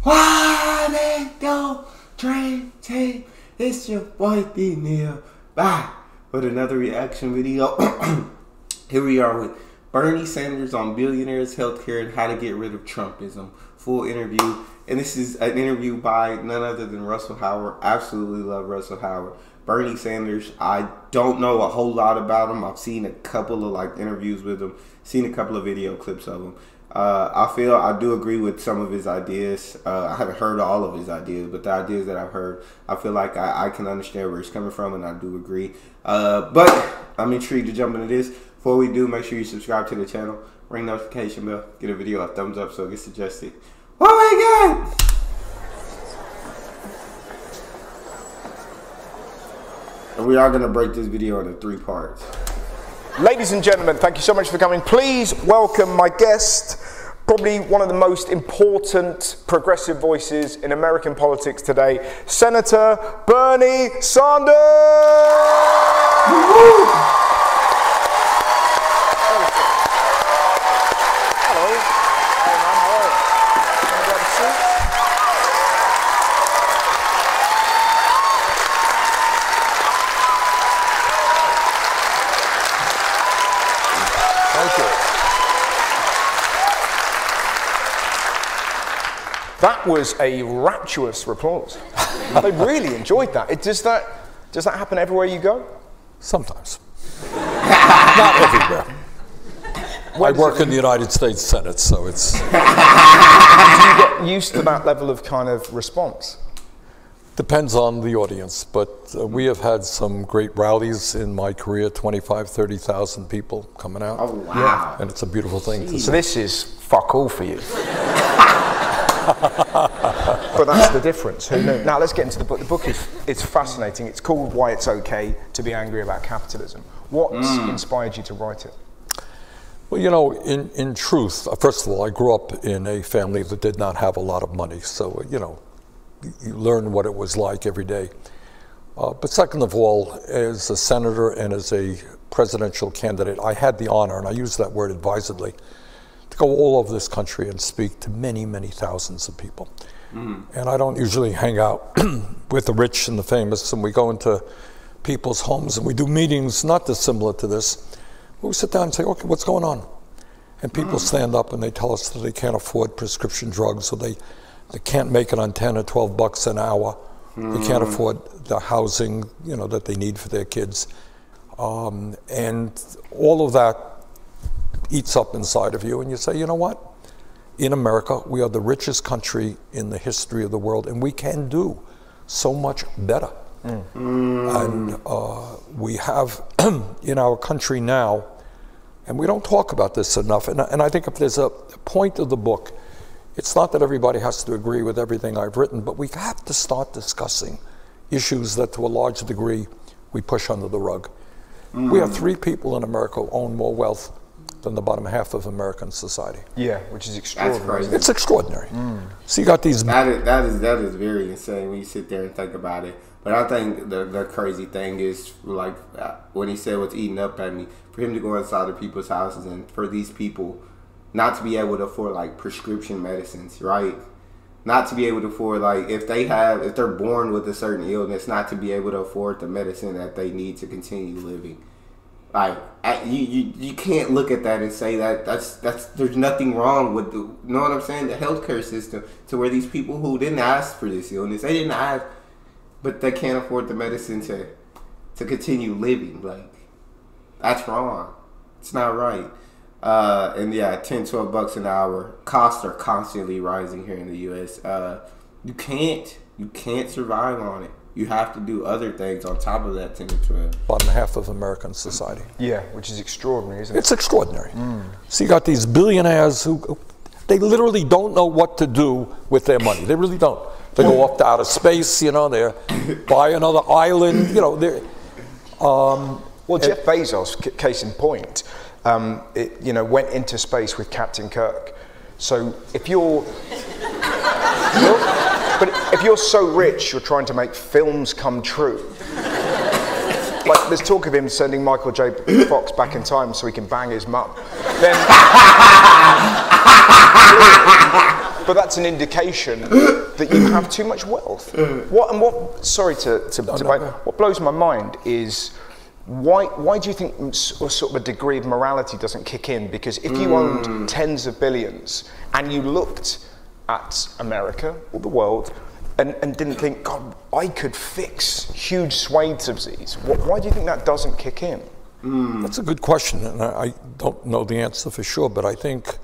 Why they don't train tape? It's your boy Neal back with another reaction video. Here we are with Bernie Sanders on billionaires, healthcare, and how to get rid of Trumpism. Full interview. And this is an interview by none other than Russell Howard. Absolutely love Russell Howard. Bernie Sanders, I don't know a whole lot about him. I've seen a couple of interviews with him, seen a couple of video clips of him. I do agree with some of his ideas. I haven't heard all of his ideas, but the ideas that I've heard, I feel like I can understand where he's coming from, and I do agree. But I'm intrigued to jump into this. Before we do, make sure you subscribe to the channel, ring notification bell, get a video a thumbs up so it gets suggested. Oh my God! And we are going to break this video into 3 parts. Ladies and gentlemen, thank you so much for coming. Please welcome my guest, probably one of the most important progressive voices in American politics today, Senator Bernie Sanders! That was a rapturous applause. I really enjoyed that. Does that happen everywhere you go? Sometimes. Not everywhere. I work in the United States Senate, so it's... Do you get used to that level of kind of response? Depends on the audience, but we have had some great rallies in my career, 25, 30,000 people coming out. Oh, wow. And it's a beautiful thing to see. So this is fuck all for you. But that's the difference. Who knew? Now let's get into the book. The book is fascinating. It's called Why It's Okay to Be Angry About Capitalism. What's inspired you to write it? Well, you know, in truth, first of all, I grew up in a family that did not have a lot of money. So, you know, you learn what it was like every day. But second of all, as a senator and as a presidential candidate, I had the honor, and I use that word advisedly, to go all over this country and speak to many, many thousands of people. And I don't usually hang out with the rich and the famous, and we go into people's homes and we do meetings not dissimilar to this. We sit down and say, okay, what's going on? And people stand up and they tell us that they can't afford prescription drugs, or they can't make it on 10 or 12 bucks an hour. They can't afford the housing, you know, that they need for their kids. And all of that eats up inside of you, and you say, you know what? In America, we are the richest country in the history of the world, and we can do so much better. And we have in our country now, and we don't talk about this enough, and I think if there's a point of the book, it's not that everybody has to agree with everything I've written, but we have to start discussing issues that to a large degree we push under the rug. We have 3 people in America who own more wealth than the bottom half of American society. Yeah, which is extraordinary. That's crazy. It's extraordinary. So you got these... That is very insane when you sit there and think about it. But I think the crazy thing is, like, when he said what's eating up at me, for him to go inside of people's houses and for these people not to be able to afford, like, prescription medicines, right? Not to be able to afford, like, if they're born with a certain illness, not to be able to afford the medicine that they need to continue living. Like, you can't look at that and say that's there's nothing wrong with the, you know what I'm saying, the healthcare system, to where these people who didn't ask for this illness, they didn't ask, but they can't afford the medicine to continue living. Like, that's wrong. It's not right. And yeah, 10, 12 bucks an hour. Costs are constantly rising here in the U.S. You can't survive on it. You have to do other things on top of that 10 to 12. Bottom half of American society. Yeah, which is extraordinary, isn't it? It's extraordinary. So you got these billionaires who, they literally don't know what to do with their money. They really don't. They go off to outer space, you know, they buy another island, you know. Well, Jeff Bezos, case in point, you know, went into space with Captain Kirk. So if you're so rich, you're trying to make films come true. Like, there's talk of him sending Michael J. Fox back in time so he can bang his mum. Then, but that's an indication that you have too much wealth. What blows my mind is why do you think sort of a degree of morality doesn't kick in? Because if you owned tens of billions and you looked at America or the world and didn't think, God, I could fix huge swathes of these, why do you think that doesn't kick in? That's a good question, and I don't know the answer for sure, but I think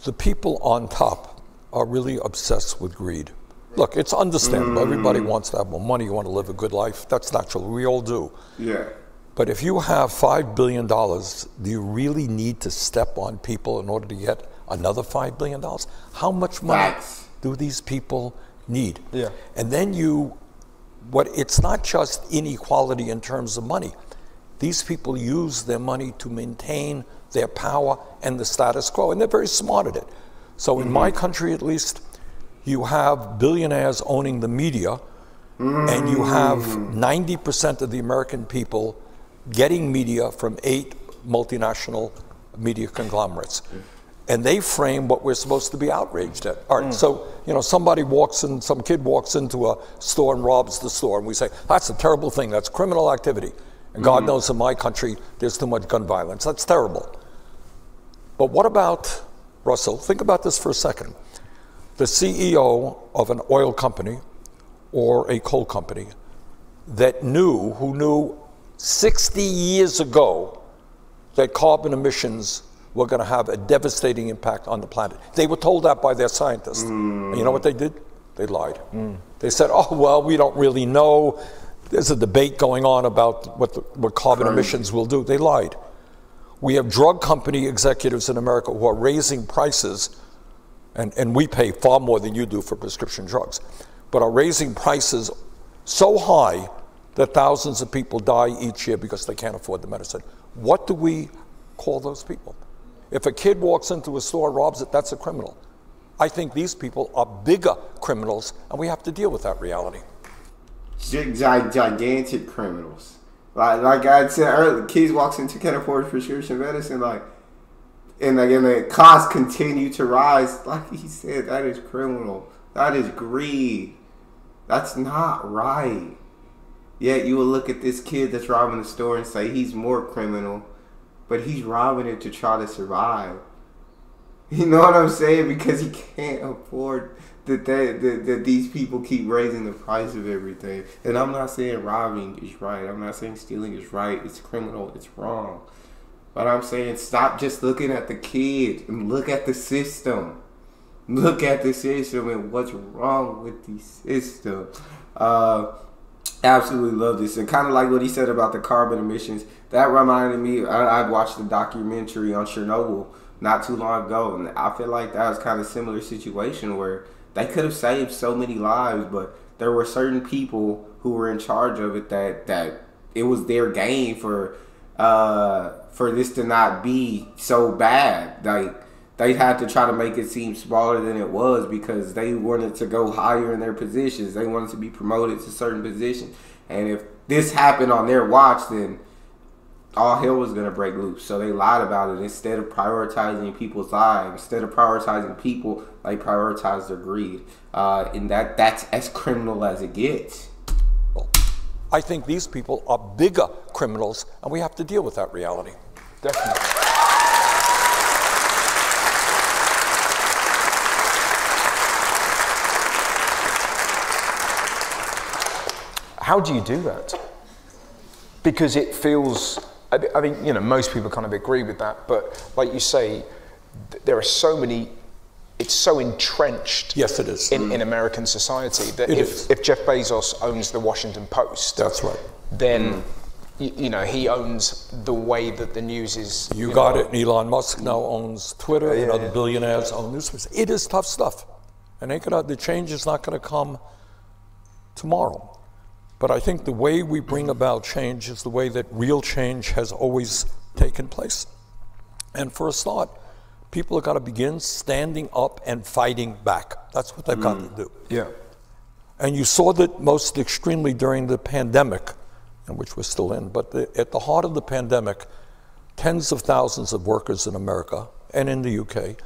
the people on top are really obsessed with greed. Look, it's understandable. Everybody wants to have more money. You want to live a good life. That's natural. We all do. Yeah. But if you have $5 billion, do you really need to step on people in order to get another $5 billion? How much money do these people need? Yeah. And then it's not just inequality in terms of money. These people use their money to maintain their power and the status quo, and they're very smart at it. So in my country, at least, you have billionaires owning the media, and you have 90% of the American people getting media from 8 multinational media conglomerates. And they frame what we're supposed to be outraged at. All right, so, some kid walks into a store and robs the store, and we say, that's a terrible thing, that's criminal activity. And God knows in my country, there's too much gun violence. That's terrible. But what about, Russell, think about this for a second. The CEO of an oil company or a coal company who knew 60 years ago that carbon emissions were going to have a devastating impact on the planet. They were told that by their scientists. And you know what they did? They lied. They said, oh, well, we don't really know. There's a debate going on about what carbon emissions will do. They lied. We have drug company executives in America who are raising prices, and we pay far more than you do for prescription drugs, but are raising prices so high that thousands of people die each year because they can't afford the medicine. What do we call those people? If a kid walks into a store and robs it, that's a criminal. I think these people are bigger criminals, and we have to deal with that reality. Gigantic criminals. Like I said earlier, kids walks into can't afford prescription medicine, and the costs continue to rise. Like he said, that is criminal. That is greed. That's not right. Yet you will look at this kid that's robbing the store and say he's more criminal, but he's robbing it to try to survive. You know what I'm saying? Because he can't afford that these people keep raising the price of everything. And I'm not saying robbing is right. I'm not saying stealing is right. It's criminal. It's wrong. But I'm saying stop just looking at the kid and look at the system. Look at the system and what's wrong with the system. Absolutely love this. And kind of like what he said about the carbon emissions, that reminded me, I watched the documentary on Chernobyl not too long ago, and I feel like that was kind of a similar situation where they could have saved so many lives, but there were certain people who were in charge of it that it was their gain for this to not be so bad. Like, they had to try to make it seem smaller than it was because they wanted to go higher in their positions. They wanted to be promoted to certain positions. And if this happened on their watch, then all hell was going to break loose. So they lied about it. Instead of prioritizing people's lives, instead of prioritizing people, they prioritized their greed. And that's as criminal as it gets. I think these people are bigger criminals, and we have to deal with that reality. Definitely. How do you do that? Because it feels, I mean, most people kind of agree with that, but like you say, there are so many, it's so entrenched. Yes, it is. In American society that if Jeff Bezos owns the Washington Post, that's right, then he owns the way that the news is. You got it. Elon Musk now owns Twitter, and other billionaires own newspapers. It is tough stuff, and the change is not going to come tomorrow. But I think the way we bring about change is the way that real change has always taken place. And for a start, people have got to begin standing up and fighting back. That's what they've got to do. Yeah. And you saw that most extremely during the pandemic, in which we're still in, but at the heart of the pandemic, tens of thousands of workers in America and in the UK,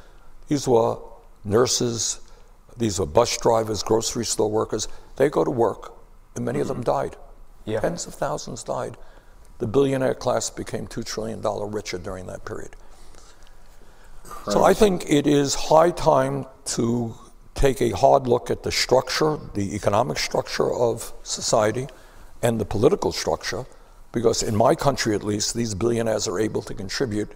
these were nurses, these are bus drivers, grocery store workers. They go to work, and many of them died. Yeah. Tens of thousands died. The billionaire class became $2 trillion richer during that period. So I think it is high time to take a hard look at the structure, the economic structure of society and the political structure, because in my country at least, these billionaires are able to contribute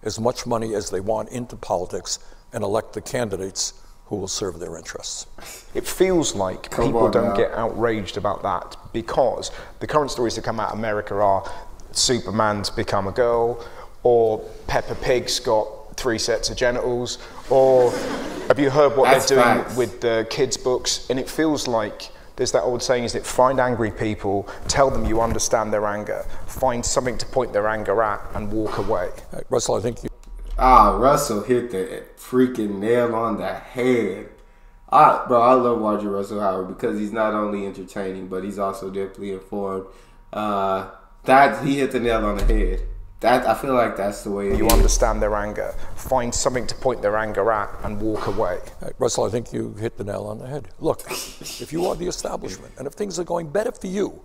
as much money as they want into politics and elect the candidates who will serve their interests. It feels like people don't get outraged about that, because the current stories that come out of America are Superman's become a girl, or Peppa Pig's got 3 sets of genitals, or have you heard what they're doing with the kids' books? And it feels like there's that old saying, is that find angry people, tell them you understand their anger, find something to point their anger at, and walk away. Russell, I think you... Russell hit the freaking nail on the head. Bro, I love watching Russell Howard because he's not only entertaining, but he's also deeply informed. He hit the nail on the head. I feel like that's the way it is. You understand their anger, find something to point their anger at, and walk away. Russell, I think you hit the nail on the head. Look, if you are the establishment, and if things are going better for you,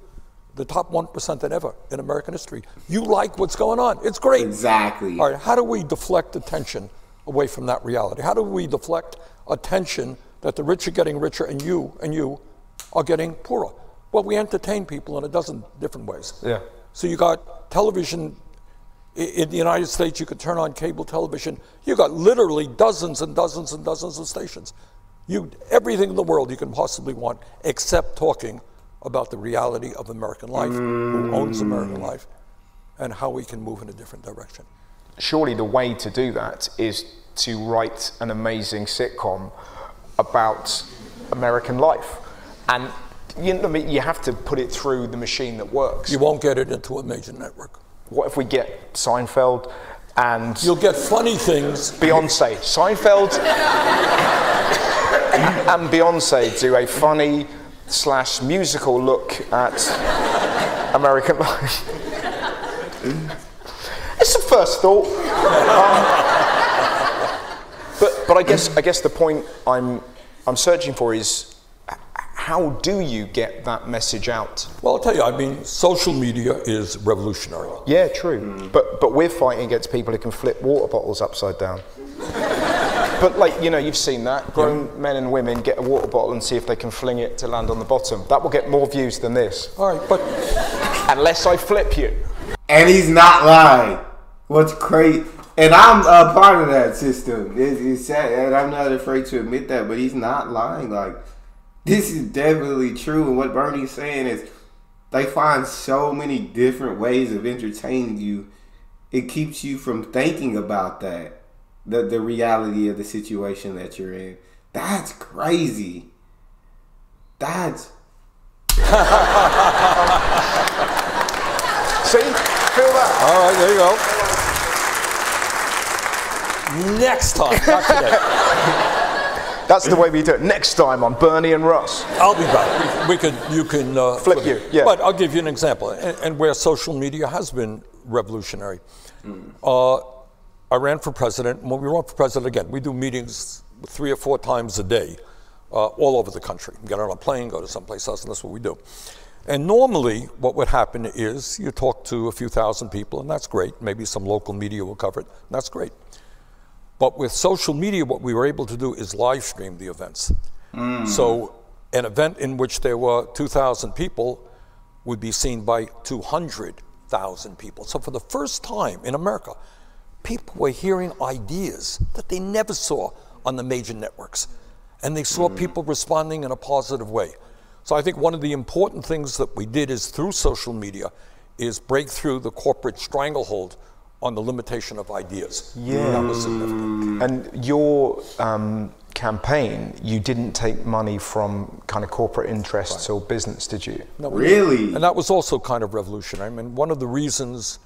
the top 1% than ever in American history, you like what's going on. It's great. Exactly. All right, how do we deflect attention away from that reality? How do we deflect attention that the rich are getting richer and you are getting poorer? Well, we entertain people in a dozen different ways. Yeah. So you got television. In the United States, you could turn on cable television. You got literally dozens and dozens and dozens of stations. Everything in the world you can possibly want, except talking about the reality of American life, who owns American life, and how we can move in a different direction. Surely the way to do that is to write an amazing sitcom about American life. And you have to put it through the machine that works. You won't get it into a major network. What if we get Seinfeld and... You'll get funny things. Beyonce. Seinfeld and Beyonce do a funny / musical look at American life. It's a first thought. But I guess the point I'm searching for is, how do you get that message out? Well, I'll tell you, I mean, social media is revolutionary. Yeah, true. But we're fighting against people who can flip water bottles upside down. But like, you've seen that. Grown men and women get a water bottle and see if they can fling it to land on the bottom. That will get more views than this. All right, but... Unless I flip you. And he's not lying. What's crazy... And I'm a part of that system. It's sad, and I'm not afraid to admit that, but he's not lying. Like, this is definitely true, and what Bernie's saying is they find so many different ways of entertaining you. It keeps you from thinking about that, the reality of the situation that you're in. That's crazy. That's... See? Feel that? All right, there you go. Next time, not today. That's the way we do it. Next time on Bernie and Russ. I'll be back. You can flip you. Yeah. But I'll give you an example, and where social media has been revolutionary. I ran for president. When we run for president, again, we do meetings 3 or 4 times a day, all over the country. We get on a plane, go to someplace else, and that's what we do. And normally, what would happen is you talk to a few thousand people, and that's great. Maybe some local media will cover it, and that's great. But with social media, what we were able to do is live stream the events. So an event in which there were 2,000 people would be seen by 200,000 people. So for the first time in America, people were hearing ideas that they never saw on the major networks. And they saw people responding in a positive way. So I think one of the important things that we did is through social media is break through the corporate stranglehold on the limitation of ideas. Yeah. That was significant. And your campaign, you didn't take money from kind of corporate interests or business, did you? No, really? And that was also kind of revolutionary. I mean, one of the reasons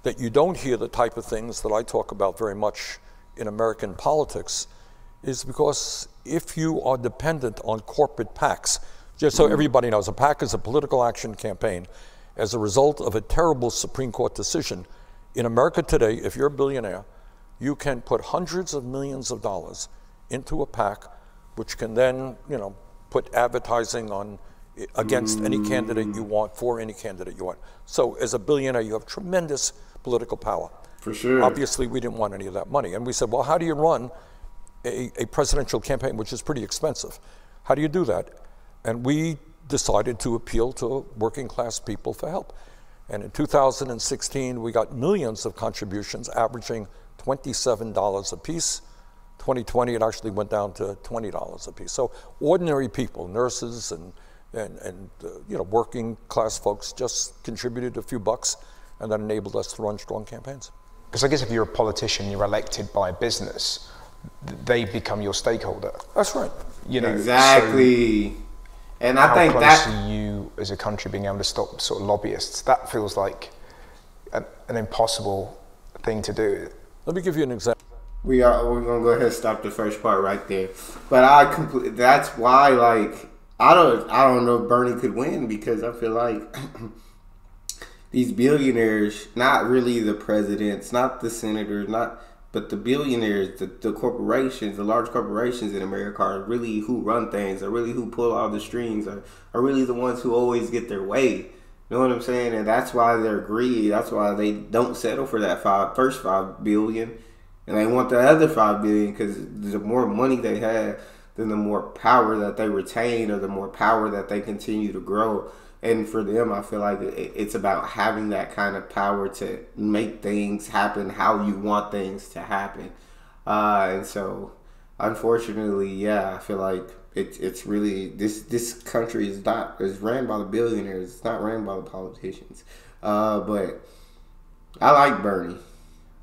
that you don't hear the type of things that I talk about very much in American politics is because if you are dependent on corporate PACs, just so everybody knows, a PAC is a political action campaign. As a result of a terrible Supreme Court decision, in America today, if you're a billionaire, you can put hundreds of millions of dollars into a PAC which can then, you know, put advertising on against any candidate you want, for any candidate you want. So as a billionaire, you have tremendous political power. For sure. Obviously, we didn't want any of that money. And we said, well, how do you run a presidential campaign, which is pretty expensive? How do you do that? And we decided to appeal to working class people for help. And in 2016, we got millions of contributions, averaging $27 a piece. 2020, it actually went down to $20 a piece. So ordinary people, nurses and you know, working class folks just contributed a few bucks, and that enabled us to run strong campaigns. Because I guess if you're a politician, you're elected by a business, they become your stakeholder. That's right. You know, exactly. So and I think that how close are you as a country being able to stop sort of lobbyists? That feels like an impossible thing to do. Let me give you an example. we're gonna go ahead and stop the first part right there. But that's why, like, I don't know if Bernie could win, because I feel like these billionaires, not really the presidents, not the senators, but the billionaires, the corporations, the large corporations in America are really who run things, are really who pull all the strings, are really the ones who always get their way. You know what I'm saying? And that's why they're greedy. That's why they don't settle for that first $5 billion, and they want the other $5 billion, because the more money they have, then the more power that they retain, or the more power that they continue to grow. And for them, I feel like it's about having that kind of power to make things happen how you want things to happen. And so, unfortunately, yeah, I feel like it's really, this country is ran by the billionaires. It's not ran by the politicians. But I like Bernie.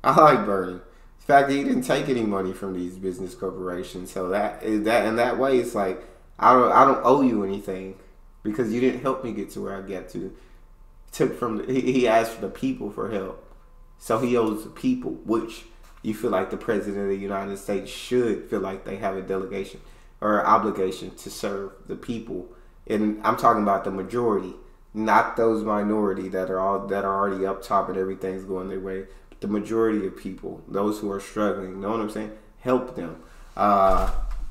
The fact that he didn't take any money from these business corporations. So that in that way, it's like, I don't owe you anything, because you didn't help me get to where I got to. He asked the people for help. So he owes the people, which you feel like the president of the United States should feel like they have a delegation or obligation to serve the people. And I'm talking about the majority, not those minority that are already up top and everything's going their way. But the majority of people, those who are struggling, you know what I'm saying? Help them.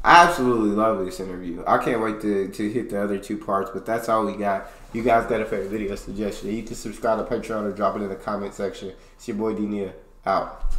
I absolutely love this interview. I can't wait to hit the other two parts, but that's all we got. You guys got a favorite video suggestion, you can subscribe to Patreon or drop it in the comment section. It's your boy Neal, out.